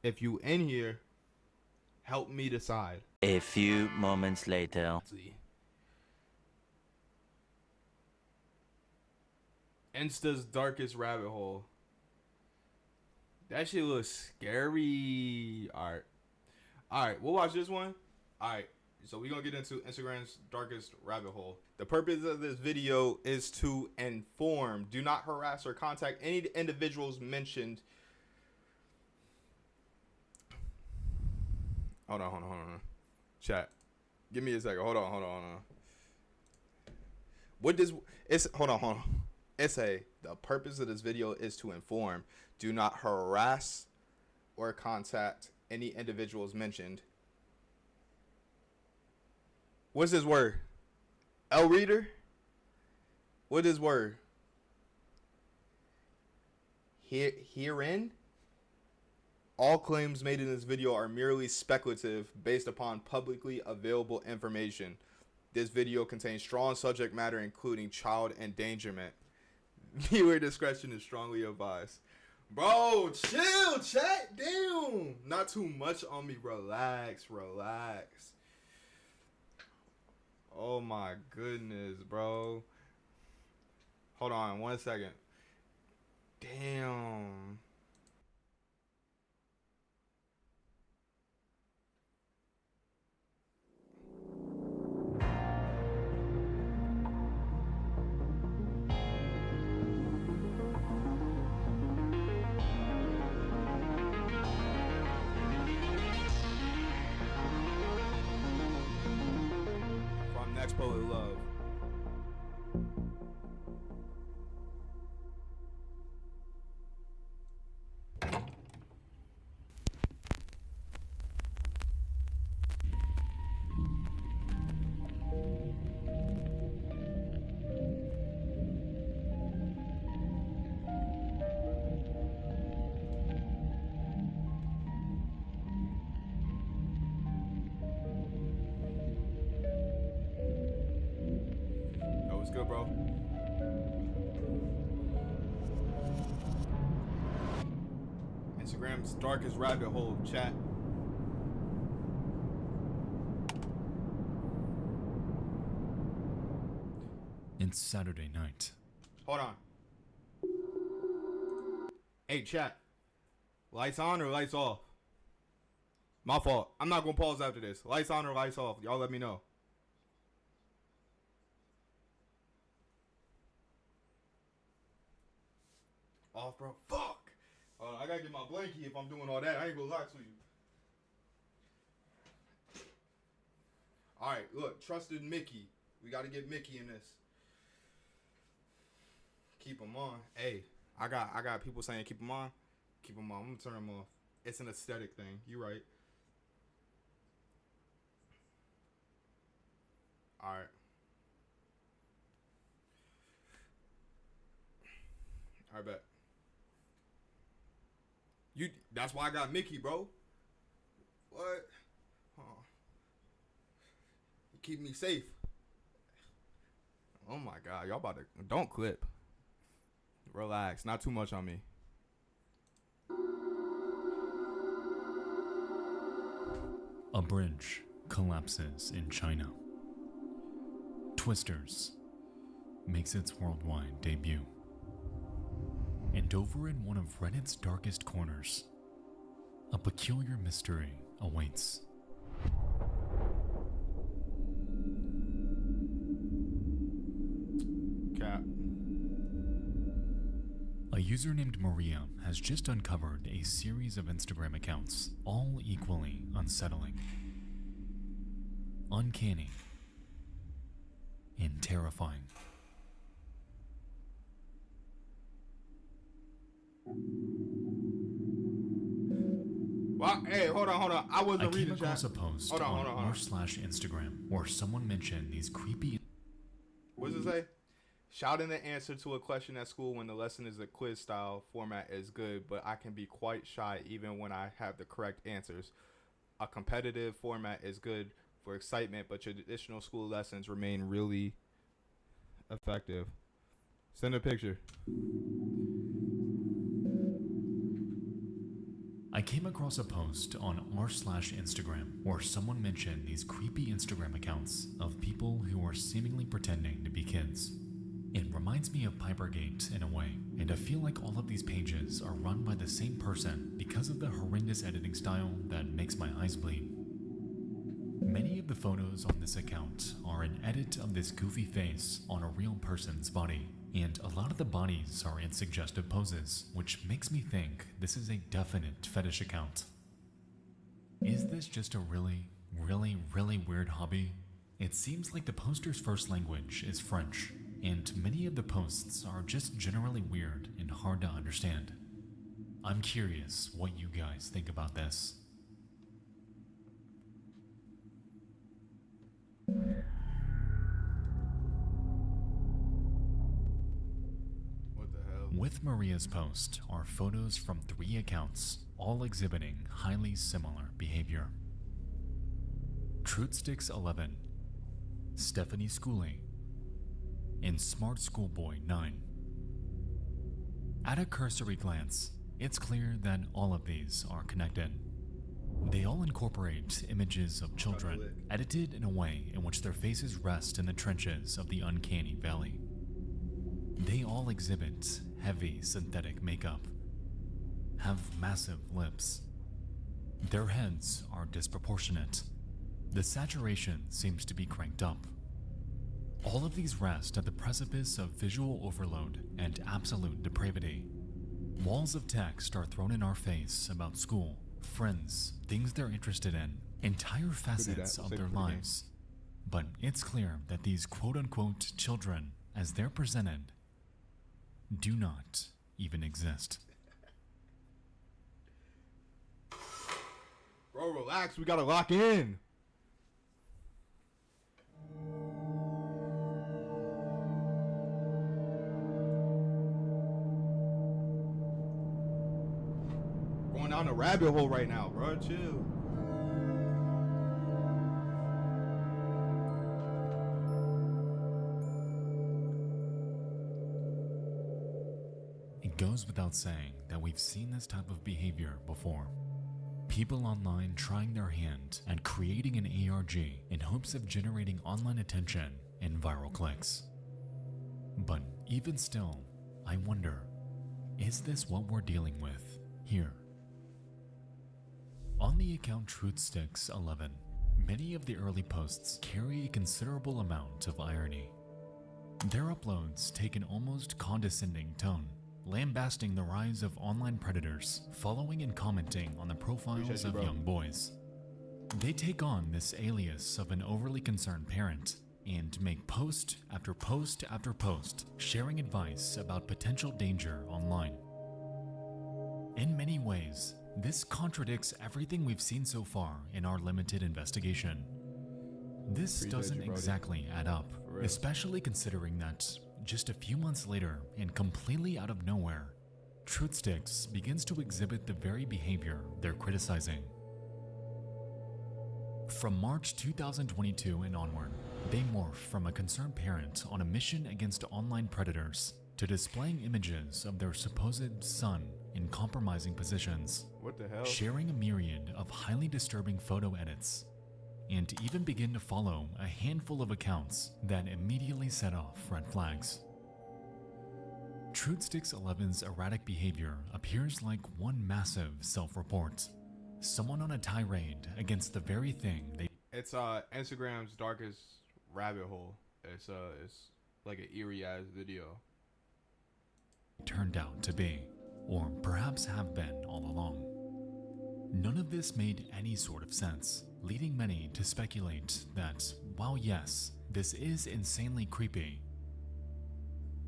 If you in here, help me decide. A few moments later. Let's see. Insta's darkest rabbit hole. That shit looks scary. Alright, we'll watch this one. Alright, so we're gonna get into Instagram's darkest rabbit hole. The purpose of this video is to inform. Do not harass or contact any individuals mentioned. Hold on. Chat. Give me a second. Hold on. What does it's hold on. It's the purpose of this video is to inform. Do not harass or contact any individuals mentioned. What's this word? L reader? What is word? Herein? All claims made in this video are merely speculative based upon publicly available information. This video contains strong subject matter including child endangerment. Viewer discretion is strongly advised. Bro, chill, chat, damn. Not too much on me, relax. Oh my goodness, bro. Hold on 1 second. Damn. From Next Poet Love. Yo, what's good, bro? Instagram's darkest rabbit hole, chat. It's Saturday night. Hold on. Hey, chat. Lights on or lights off? My fault. I'm not gonna pause after this. Lights on or lights off? Y'all let me know. Off, bro. Fuck. I gotta get my blankie if I'm doing all that. I ain't gonna lie to you. Alright, look. Trusted Mickey. We gotta get Mickey in this. Keep him on. Hey, I got people saying keep him on. Keep him on. I'm gonna turn him off. It's an aesthetic thing. You right. Alright. I bet. That's why I got Mickey, bro. What? Huh. You keep me safe. Oh my god, y'all about to don't clip. Relax, not too much on me. A bridge collapses in China. Twisters makes its worldwide debut. And over in one of Reddit's darkest corners, a peculiar mystery awaits. Cap. A user named Maria has just uncovered a series of Instagram accounts, all equally unsettling, uncanny, and terrifying. Well, hey, hold on. I I wasn't came reading across chat. a post Hold on. on r/Instagram where someone mentioned these creepy. What does it say? Shouting the answer to a question at school when the lesson is a quiz style format is good, but I can be quite shy even when I have the correct answers. A competitive format is good for excitement, but traditional school lessons remain really effective. Send a picture. I I came across a post on r/Instagram where someone mentioned these creepy Instagram accounts of people who are seemingly pretending to be kids. It reminds me of Pipergate in a way, and I feel like all of these pages are run by the same person because of the horrendous editing style that makes my eyes bleed. Many of the photos on this account are an edit of this goofy face on a real person's body, and a lot of the bodies are in suggestive poses, which makes me think this is a definite fetish account. Is this just a really weird hobby? It seems like the poster's first language is French, and many of the posts are just generally weird and hard to understand. I'm curious what you guys think about this. What the hell? With Maria's post are photos from 3 accounts, all exhibiting highly similar behavior. Truthsticks11, Stephanie Schooley, and Smart Schoolboy 9. At a cursory glance, it's clear that all of these are connected. They all incorporate images of children, edited in a way in which their faces rest in the trenches of the uncanny valley. They all exhibit heavy synthetic makeup, have massive lips. Their heads are disproportionate. The saturation seems to be cranked up. All of these rest at the precipice of visual overload and absolute depravity. Walls of text are thrown in our face about school, friends, things they're interested in, entire facets of their lives. But it's clear that these quote-unquote children, as they're presented, do not even exist. Bro, relax. We gotta lock in. Going down a rabbit hole right now, bro. Chill. It goes without saying that we've seen this type of behavior before. People online trying their hand at creating an ARG in hopes of generating online attention and viral clicks. But even still, I wonder, is this what we're dealing with here? On the account Truthsticks11, many of the early posts carry a considerable amount of irony. Their uploads take an almost condescending tone, lambasting the rise of online predators, following and commenting on the profiles of young boys. They take on this alias of an overly concerned parent and make post after post after post, sharing advice about potential danger online. In many ways, this contradicts everything we've seen so far in our limited investigation. This doesn't exactly add up, especially considering that just a few months later, and completely out of nowhere, Truthsticks begins to exhibit the very behavior they're criticizing. From March 2022 and onward, they morph from a concerned parent on a mission against online predators to displaying images of their supposed son in compromising positions, What the hell? sharing a myriad of highly disturbing photo edits, and even begin to follow a handful of accounts that immediately set off red flags. Truthsticks11's erratic behavior appears like one massive self-report. Someone on a tirade against the very thing they It's Instagram's darkest rabbit hole. It's like an eerie ass video. turned out to be, or perhaps have been all along. None of this made any sort of sense, leading many to speculate that, while yes, this is insanely creepy,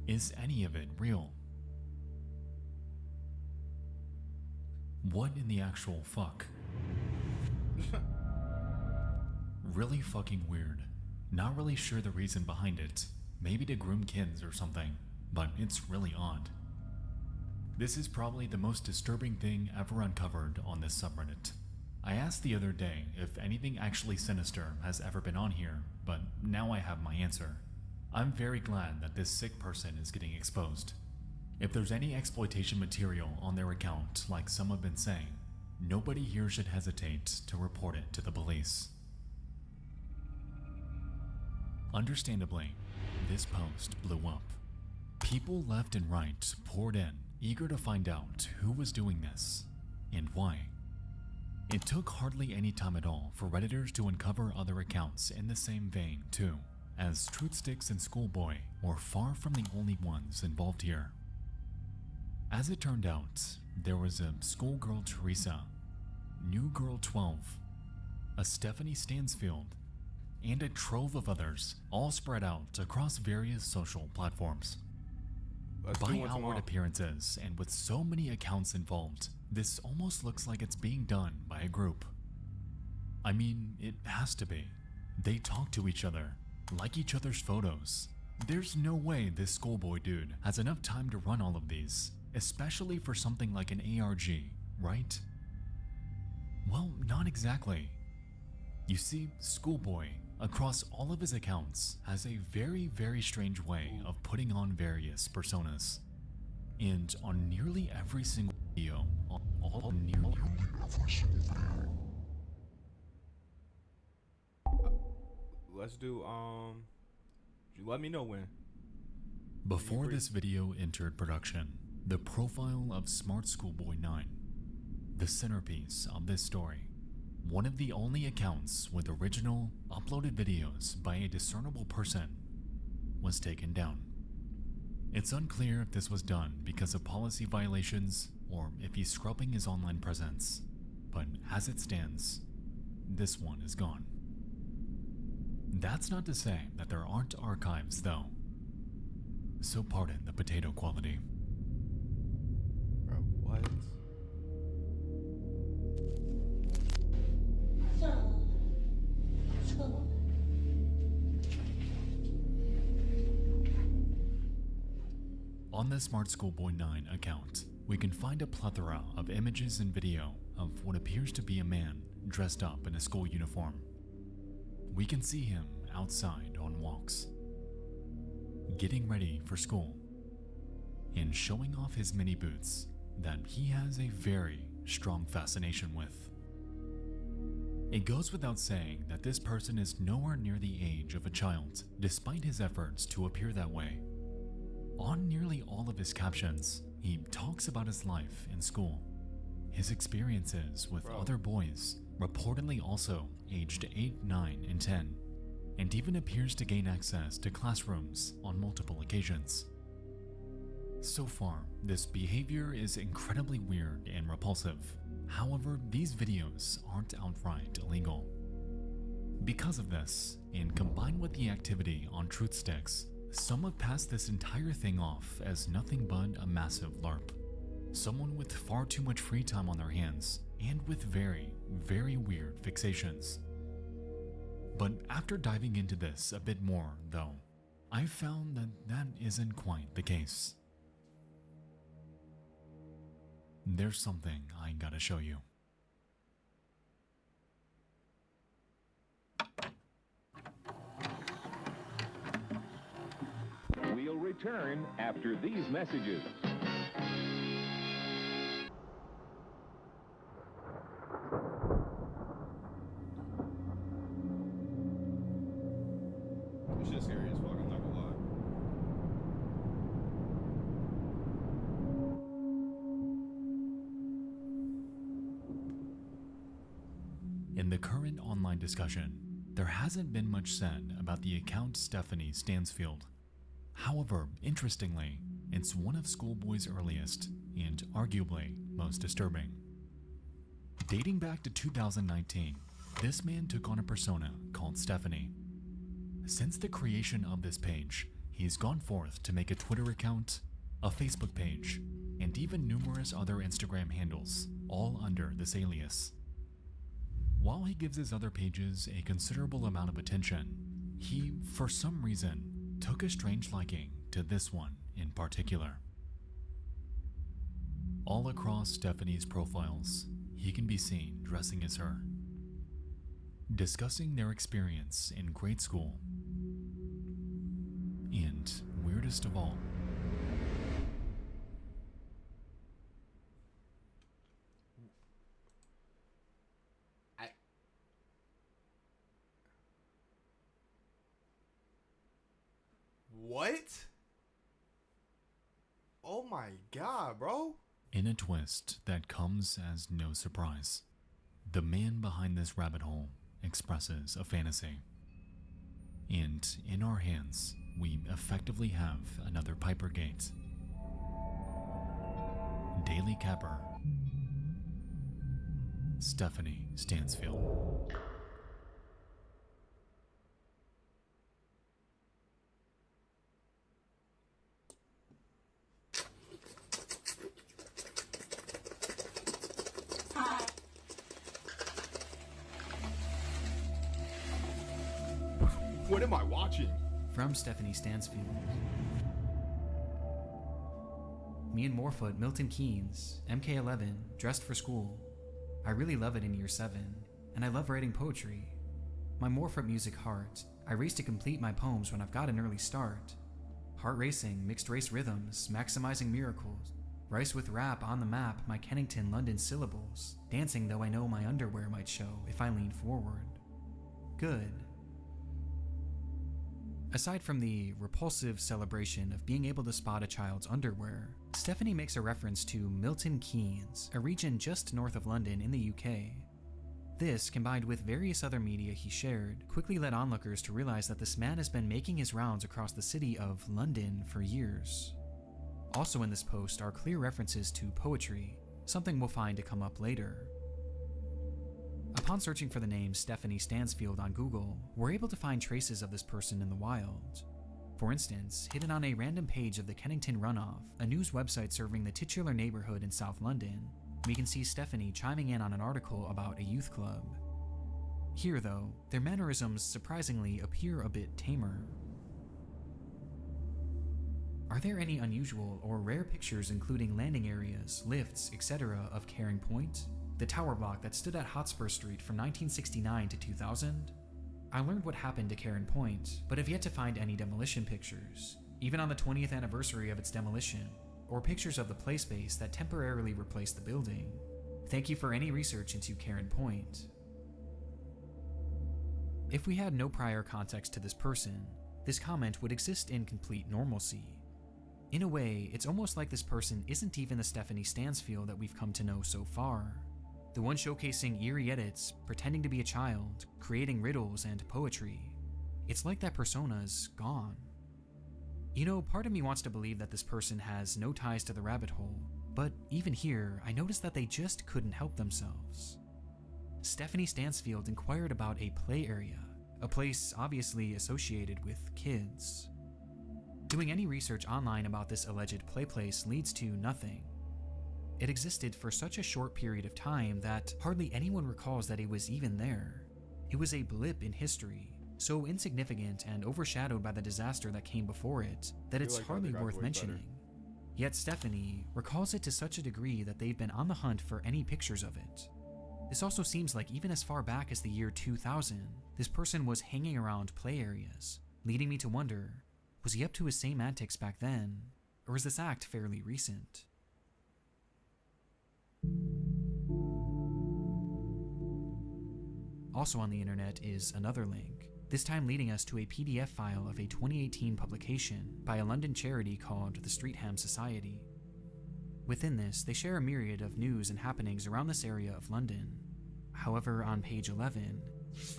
is any of it real? What in the actual fuck? Really fucking weird. Not really sure the reason behind it. Maybe to groom kids or something, but it's really odd. This is probably the most disturbing thing ever uncovered on this subreddit. I asked the other day if anything actually sinister has ever been on here, but now I have my answer. I'm very glad that this sick person is getting exposed. If there's any exploitation material on their account, like some have been saying, nobody here should hesitate to report it to the police. Understandably, this post blew up. People left and right poured in, eager to find out who was doing this and why. It took hardly any time at all for Redditors to uncover other accounts in the same vein too, as Truthsticks and Schoolboy were far from the only ones involved here. As it turned out, there was a schoolgirl Teresa, New Girl 12, a Stephanie Stansfield, and a trove of others, all spread out across various social platforms. By outward appearances, and with so many accounts involved, this almost looks like it's being done by a group. I mean, it has to be. They talk to each other, like each other's photos. There's no way this schoolboy dude has enough time to run all of these, especially for something like an ARG, right? Well, not exactly. You see, Schoolboy, across all of his accounts, has a very, very strange way of putting on various personas. And on nearly every single video, Let's do, let me know when. Before this video entered production, the profile of Smart Schoolboy 9, the centerpiece of this story, one of the only accounts with original, uploaded videos by a discernible person, was taken down. It's unclear if this was done because of policy violations or if he's scrubbing his online presence, but as it stands, this one is gone. That's not to say that there aren't archives though, so pardon the potato quality. Bro, what? On the Smart Schoolboy 9 account, we can find a plethora of images and video of what appears to be a man dressed up in a school uniform. We can see him outside on walks, getting ready for school, and showing off his mini boots that he has a very strong fascination with. It goes without saying that this person is nowhere near the age of a child, despite his efforts to appear that way. On nearly all of his captions, he talks about his life in school, his experiences with other boys, reportedly also aged 8, 9, and 10, and even appears to gain access to classrooms on multiple occasions. So far, this behavior is incredibly weird and repulsive. However, these videos aren't outright illegal. Because of this, and combined with the activity on Truthsticks, some have passed this entire thing off as nothing but a massive LARP. Someone with far too much free time on their hands, and with very, very weird fixations. But after diving into this a bit more, though, I've found that that isn't quite the case. There's something I gotta show you. We'll return after these messages. This shit's scary as fuck, I'm not gonna lie. In the current online discussion, there hasn't been much said about the account Stephanie Stansfield. However, interestingly, it's one of Schoolboy's earliest and arguably most disturbing. Dating back to 2019, this man took on a persona called Stephanie. Since the creation of this page, he's gone forth to make a Twitter account, a Facebook page, and even numerous other Instagram handles, all under this alias. While he gives his other pages a considerable amount of attention, he, for some reason, took a strange liking to this one in particular. All across Stephanie's profiles, he can be seen dressing as her, discussing their experience in grade school, and weirdest of all, What? Oh my god, bro. In a twist that comes as no surprise, the man behind this rabbit hole expresses a fantasy. And in our hands, we effectively have another Piper Gate. Daily Capper, Stephanie Stansfield. What am I watching? From Stephanie Stansfield. Me and Morefoot, Milton Keynes, MK11, dressed for school. I really love it in year 7, and I love writing poetry. My Morefoot music heart, I race to complete my poems when I've got an early start. Heart racing, mixed race rhythms, maximizing miracles. Rice with rap on the map, my Kennington, London syllables. Dancing though I know my underwear might show if I lean forward. Good. Aside from the repulsive celebration of being able to spot a child's underwear, Stephanie makes a reference to Milton Keynes, a region just north of London in the UK. This, combined with various other media he shared, quickly led onlookers to realize that this man has been making his rounds across the city of London for years. Also in this post are clear references to poetry, something we'll find to come up later. Upon searching for the name Stephanie Stansfield on Google, we're able to find traces of this person in the wild. For instance, hidden on a random page of the Kennington Runoff, a news website serving the titular neighborhood in South London, we can see Stephanie chiming in on an article about a youth club. Here, though, their mannerisms surprisingly appear a bit tamer. Are there any unusual or rare pictures including landing areas, lifts, etc. of Caring Point? The tower block that stood at Hotspur Street from 1969 to 2000? I learned what happened to Cairn Point, but have yet to find any demolition pictures, even on the 20th anniversary of its demolition, or pictures of the play space that temporarily replaced the building. Thank you for any research into Cairn Point. If we had no prior context to this person, this comment would exist in complete normalcy. In a way, it's almost like this person isn't even the Stephanie Stansfield that we've come to know so far. The one showcasing eerie edits, pretending to be a child, creating riddles and poetry. It's like that persona's gone. You know, part of me wants to believe that this person has no ties to the rabbit hole, but even here, I noticed that they just couldn't help themselves. Stephanie Stansfield inquired about a play area, a place obviously associated with kids. Doing any research online about this alleged play place leads to nothing. It existed for such a short period of time that hardly anyone recalls that it was even there. It was a blip in history, so insignificant and overshadowed by the disaster that came before it that it's hardly worth mentioning. Yet Stephanie recalls it to such a degree that they've been on the hunt for any pictures of it. This also seems like even as far back as the year 2000, this person was hanging around play areas, leading me to wonder, was he up to his same antics back then, or is this act fairly recent? Also on the internet is another link, this time leading us to a PDF file of a 2018 publication by a London charity called the Streatham Society. Within this, they share a myriad of news and happenings around this area of London. However, on page 11,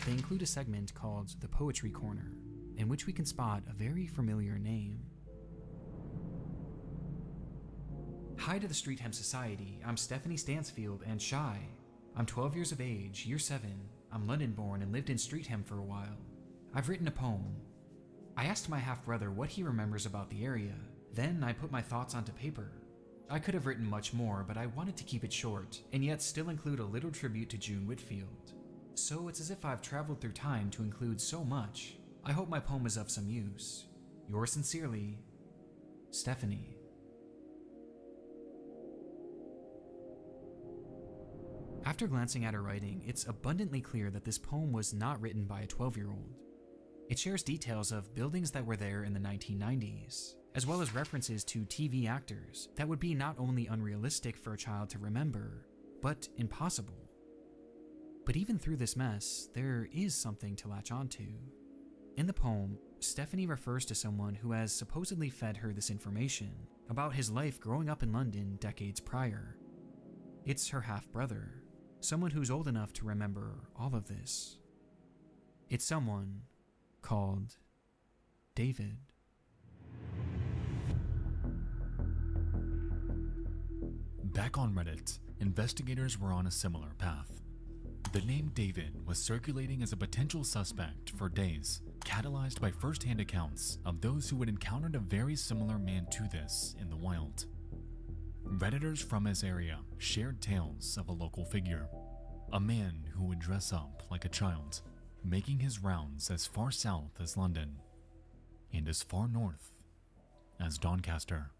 they include a segment called the Poetry Corner, in which we can spot a very familiar name. Hi to the Streatham Society, I'm Stephanie Stansfield and shy. I'm 12 years of age, year 7. I'm London born and lived in Streatham for a while. I've written a poem. I asked my half-brother what he remembers about the area. Then I put my thoughts onto paper. I could have written much more, but I wanted to keep it short, and yet still include a little tribute to June Whitfield. So it's as if I've traveled through time to include so much. I hope my poem is of some use. Yours sincerely, Stephanie. After glancing at her writing, it's abundantly clear that this poem was not written by a 12-year-old. It shares details of buildings that were there in the 1990s, as well as references to TV actors that would be not only unrealistic for a child to remember, but impossible. But even through this mess, there is something to latch onto. In the poem, Stephanie refers to someone who has supposedly fed her this information about his life growing up in London decades prior. It's her half-brother, someone who's old enough to remember all of this. It's someone called David. Back on Reddit, investigators were on a similar path. The name David was circulating as a potential suspect for days, catalyzed by first-hand accounts of those who had encountered a very similar man to this in the wild. Redditors from his area shared tales of a local figure, a man who would dress up like a child, making his rounds as far south as London and as far north as Doncaster.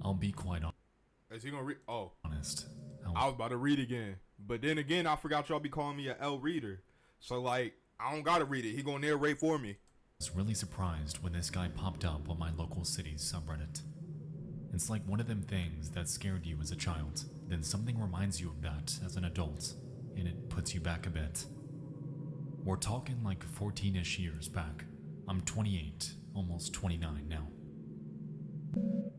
I'll be quite Is he gonna read? Oh, honest. I was about to read again, but then again, I forgot y'all be calling me a L reader. So like, I don't gotta read it. He gonna narrate for me. I was really surprised when this guy popped up on my local city's subreddit. It's like one of them things that scared you as a child, then something reminds you of that as an adult, and it puts you back a bit. We're talking like 14-ish years back. I'm 28, almost 29 now.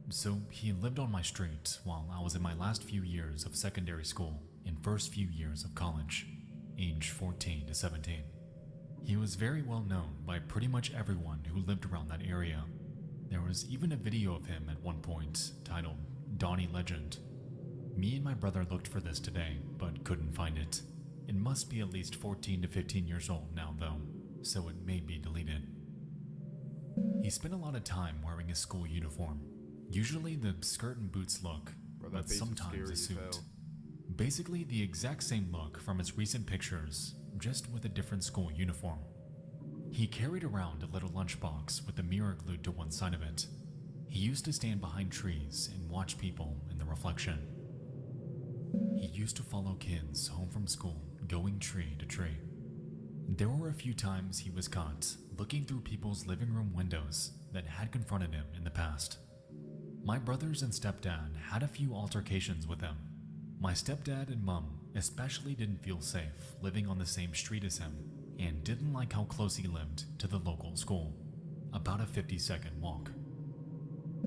So he lived on my street while I was in my last few years of secondary school and first few years of college, age 14 to 17. He was very well known by pretty much everyone who lived around that area. There was even a video of him at one point titled Donnie Legend. Me and my brother looked for this today, but couldn't find it. It must be at least 14 to 15 years old now though, so it may be deleted. He spent a lot of time wearing his school uniform, usually the skirt and boots look, but sometimes a suit. Basically the exact same look from his recent pictures, just with a different school uniform. He carried around a little lunchbox with a mirror glued to one side of it. He used to stand behind trees and watch people in the reflection. He used to follow kids home from school, going tree to tree. There were a few times he was caught looking through people's living room windows that had confronted him in the past. My brothers and stepdad had a few altercations with him. My stepdad and mom especially didn't feel safe living on the same street as him and didn't like how close he lived to the local school, about a 50-second walk.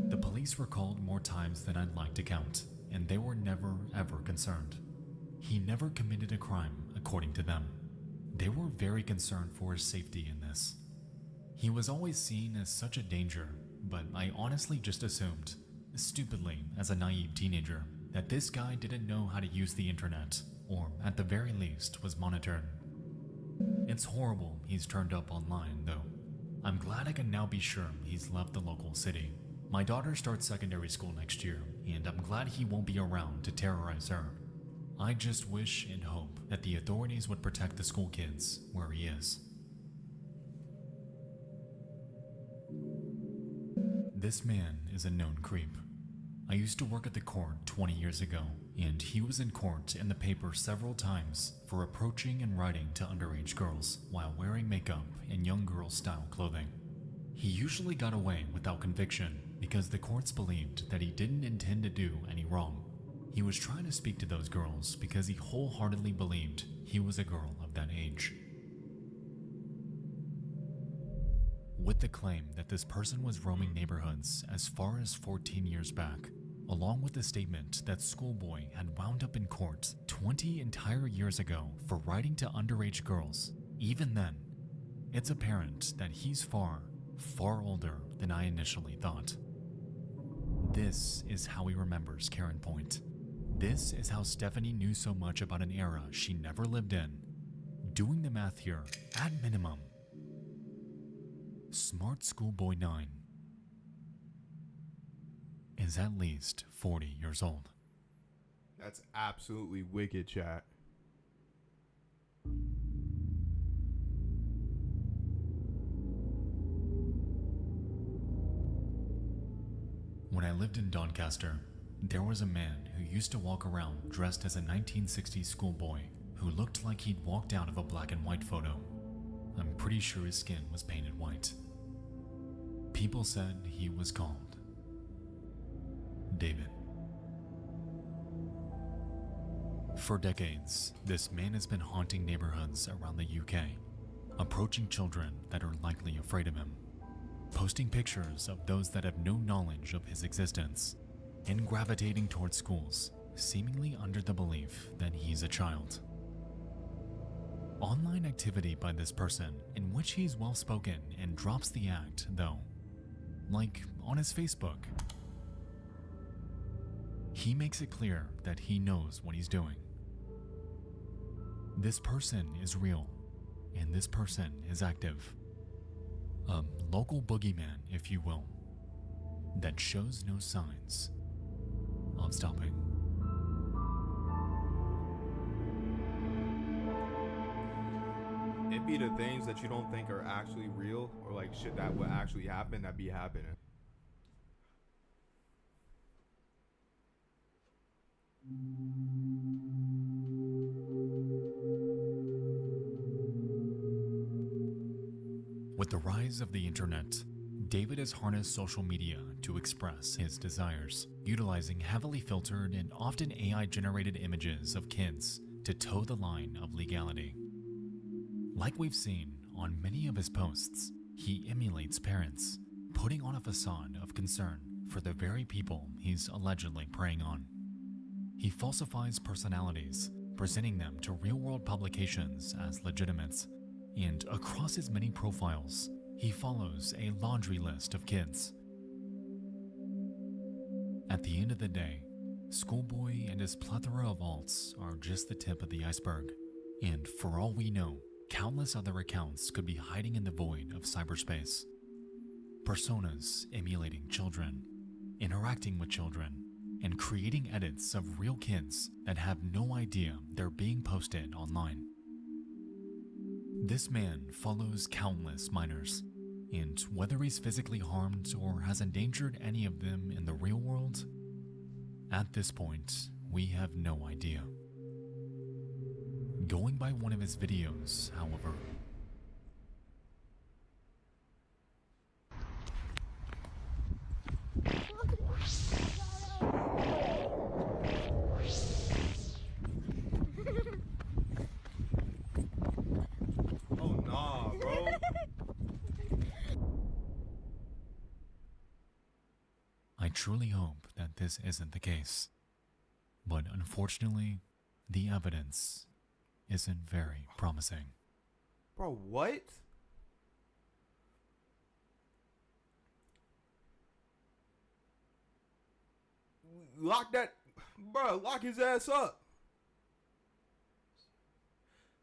The police were called more times than I'd like to count, and they were never ever concerned. He never committed a crime according to them. They were very concerned for his safety in this. He was always seen as such a danger, but I honestly just assumed, stupidly as a naive teenager, that this guy didn't know how to use the internet, or at the very least was monitored. It's horrible he's turned up online though. I'm glad I can now be sure he's left the local city. My daughter starts secondary school next year, and I'm glad he won't be around to terrorize her. I just wish and hope that the authorities would protect the school kids where he is. This man is a known creep. I used to work at the court 20 years ago, and he was in court in the paper several times for approaching and writing to underage girls while wearing makeup and young girl style clothing. He usually got away without conviction because the courts believed that he didn't intend to do any wrong. He was trying to speak to those girls because he wholeheartedly believed he was a girl of that age. With the claim that this person was roaming neighborhoods as far as 14 years back, along with the statement that schoolboy had wound up in court 20 entire years ago for writing to underage girls, even then, it's apparent that he's far, far older than I initially thought. This is how he remembers Karen Point. This is how Stephanie knew so much about an era she never lived in. Doing the math here, at minimum, Smart Schoolboy 9 is at least 40 years old. That's absolutely wicked, chat. When I lived in Doncaster, there was a man who used to walk around dressed as a 1960s schoolboy who looked like he'd walked out of a black and white photo. I'm pretty sure his skin was painted white. People said he was called David. For decades, this man has been haunting neighborhoods around the UK, approaching children that are likely afraid of him, posting pictures of those that have no knowledge of his existence, and gravitating towards schools, seemingly under the belief that he's a child. Online activity by this person in which he's well-spoken and drops the act, though, like on his Facebook. He makes it clear that he knows what he's doing. This person is real, and this person is active. A local boogeyman, if you will, that shows no signs of stopping. It be the things that you don't think are actually real, or like shit that would actually happen, that be happening. With the rise of the internet, David has harnessed social media to express his desires, utilizing heavily filtered and often AI-generated images of kids to toe the line of legality. Like we've seen on many of his posts, he emulates parents, putting on a facade of concern for the very people he's allegedly preying on. He falsifies personalities, presenting them to real-world publications as legitimate, and across his many profiles, he follows a laundry list of kids. At the end of the day, Schoolboy and his plethora of alts are just the tip of the iceberg, and for all we know, countless other accounts could be hiding in the void of cyberspace. Personas emulating children, interacting with children, and creating edits of real kids that have no idea they're being posted online. This man follows countless minors, and whether he's physically harmed or has endangered any of them in the real world, at this point, we have no idea. Going by one of his videos, however, Oh nah, bro. I truly hope that this isn't the case. But unfortunately, the evidence isn't very promising. Bro, what? Lock that, bro, lock his ass up.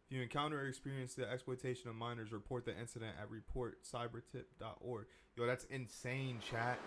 If you encounter or experience the exploitation of minors, report the incident at reportcybertip.org. Yo, that's insane, chat.